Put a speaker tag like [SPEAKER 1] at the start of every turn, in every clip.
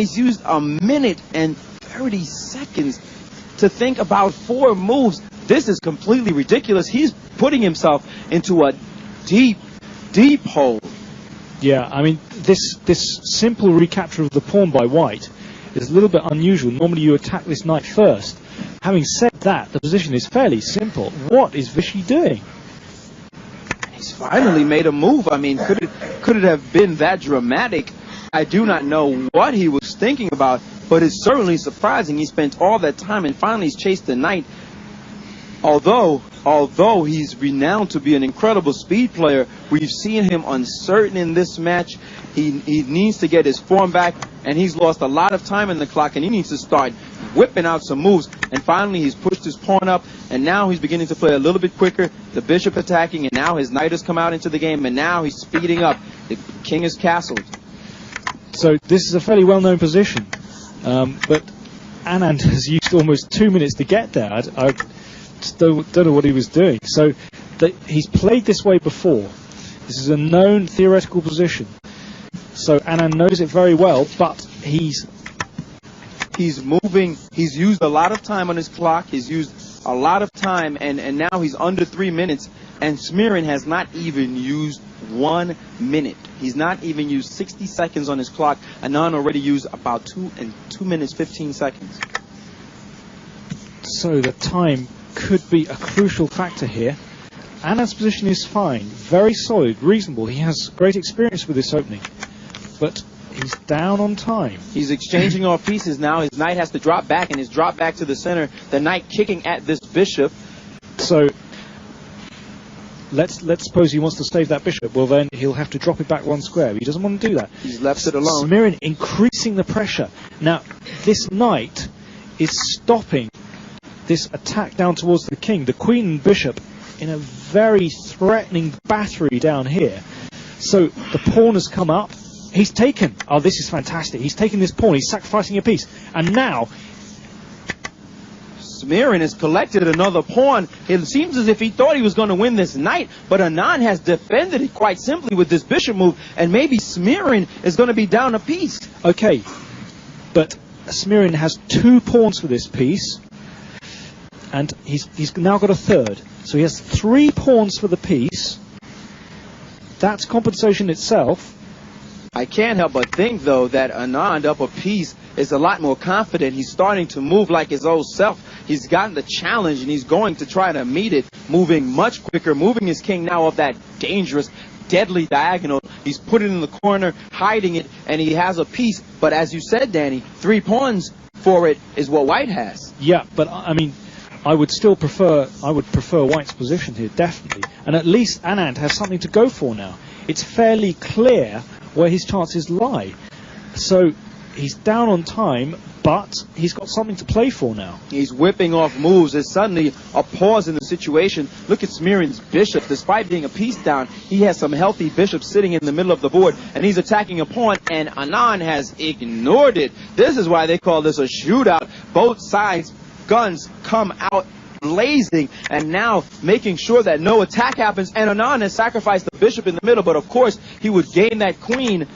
[SPEAKER 1] He's used 1 minute and 30 seconds to think about 4 moves. This is completely ridiculous. He's putting himself into a deep, deep hole.
[SPEAKER 2] Yeah, I mean, this simple recapture of the pawn by white is a little bit unusual. Normally you attack this knight first. Having said that, the position is fairly simple. What is Vishy doing?
[SPEAKER 1] He's finally made a move. I mean, could it have been that dramatic? I do not know what he was thinking about, but it's certainly surprising. He spent all that time and finally he's chased the knight. Although he's renowned to be an incredible speed player, we've seen him uncertain in this match. He needs to get his form back, and he's lost a lot of time in the clock, and he needs to start whipping out some moves. And finally, he's pushed his pawn up, and now he's beginning to play a little bit quicker. The bishop attacking, and now his knight has come out into the game, and now he's speeding up. The king is castled.
[SPEAKER 2] So this is a fairly well-known position, but Anand has used almost 2 minutes to get there. I just don't know what he was doing. So he's played this way before. This is a known theoretical position. So Anand knows it very well, but he's moving.
[SPEAKER 1] He's used a lot of time on his clock. He's used a lot of time, and now he's under 3 minutes. And Smirin has not even used 1 minute. He's not even used 60 seconds on his clock. Anand already used about 2 minutes 15 seconds.
[SPEAKER 2] So the time could be a crucial factor here. Anand's position is fine, very solid, reasonable. He has great experience with this opening, but he's down on time.
[SPEAKER 1] He's exchanging off pieces now. His knight has to drop back, and his drop back to the center. The knight kicking at this bishop.
[SPEAKER 2] So let's suppose he wants to save that bishop. Well, then he'll have to drop it back 1 square. He doesn't want to do that.
[SPEAKER 1] He's left it alone.
[SPEAKER 2] Smirin increasing the pressure. Now, this knight is stopping this attack down towards the king. The queen and bishop in a very threatening battery down here. So the pawn has come up. He's taken. Oh, this is fantastic. He's taken this pawn. He's sacrificing a piece. And now
[SPEAKER 1] Smirin has collected another pawn. It seems as if he thought he was going to win this knight, but Anand has defended it quite simply with this bishop move, and maybe Smirin is going to be down a piece.
[SPEAKER 2] Okay, but Smirin has 2 pawns for this piece, and he's now got a third. So he has 3 pawns for the piece. That's compensation itself.
[SPEAKER 1] I can't help but think, though, that Anand up a piece is a lot more confident. He's starting to move like his old self. He's gotten the challenge, and he's going to try to meet it, moving much quicker, moving his king now off that dangerous, deadly diagonal. He's put it in the corner, hiding it, and he has a piece. But as you said, Danny, 3 pawns for it is what white has.
[SPEAKER 2] Yeah, but I mean, I would prefer white's position here, definitely. And at least Anand has something to go for now. It's fairly clear where his chances lie. So he's down on time, but he's got something to play for now.
[SPEAKER 1] He's whipping off moves. There's suddenly a pause in the situation. Look at Smirin's bishop. Despite being a piece down, he has some healthy bishops sitting in the middle of the board, and he's attacking a pawn, and Anand has ignored it. This is why they call this a shootout. Both sides' guns come out blazing, and now making sure that no attack happens. And Anand has sacrificed the bishop in the middle, but of course he would gain that queen,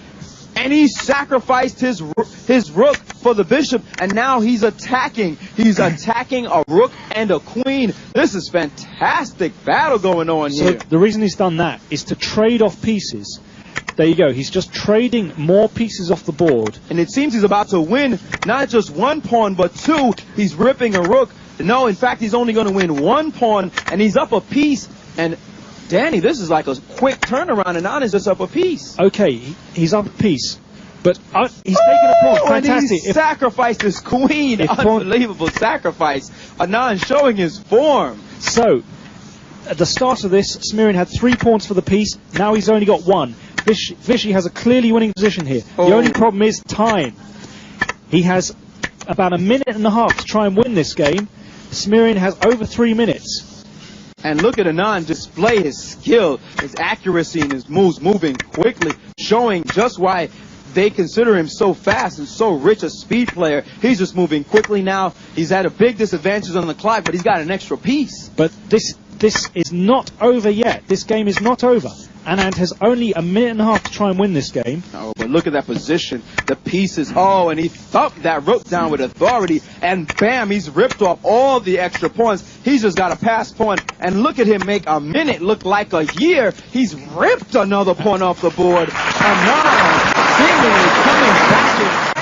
[SPEAKER 1] and he sacrificed his rook for the bishop, and now he's attacking a rook and a queen. This is fantastic battle going on here.
[SPEAKER 2] So the reason he's done that is to trade off pieces. There you go. He's just trading more pieces off the board,
[SPEAKER 1] and it seems he's about to win not just 1 pawn but 2. He's ripping a rook. No, in fact, he's only going to win 1 pawn, and he's up a piece. And Danny, this is like a quick turnaround, and Anand is just up a piece.
[SPEAKER 2] Okay, he's up a piece, but he's taken a pawn. Fantastic.
[SPEAKER 1] And he sacrificed his queen. Unbelievable sacrifice. Anand showing his form.
[SPEAKER 2] So, at the start of this, Smirin had 3 pawns for the piece. Now he's only got 1. Vishy has a clearly winning position here. The only problem is time. He has about 1.5 minutes to try and win this game. Smirin has over 3 minutes.
[SPEAKER 1] And look at Anand display his skill, his accuracy, and his moves, moving quickly, showing just why they consider him so fast and so rich a speed player. He's just moving quickly now. He's at a big disadvantage on the clock, but he's got an extra piece.
[SPEAKER 2] But this is not over yet. This game is not over. Anand has only a minute and a half to try and win this game.
[SPEAKER 1] Oh, but look at that position. The pieces. Oh, and he thumped that rook down with authority. And bam, he's ripped off all the extra points. He's just got a pass point. And look at him make a minute look like a year. He's ripped another point off the board. Anand seemingly coming back in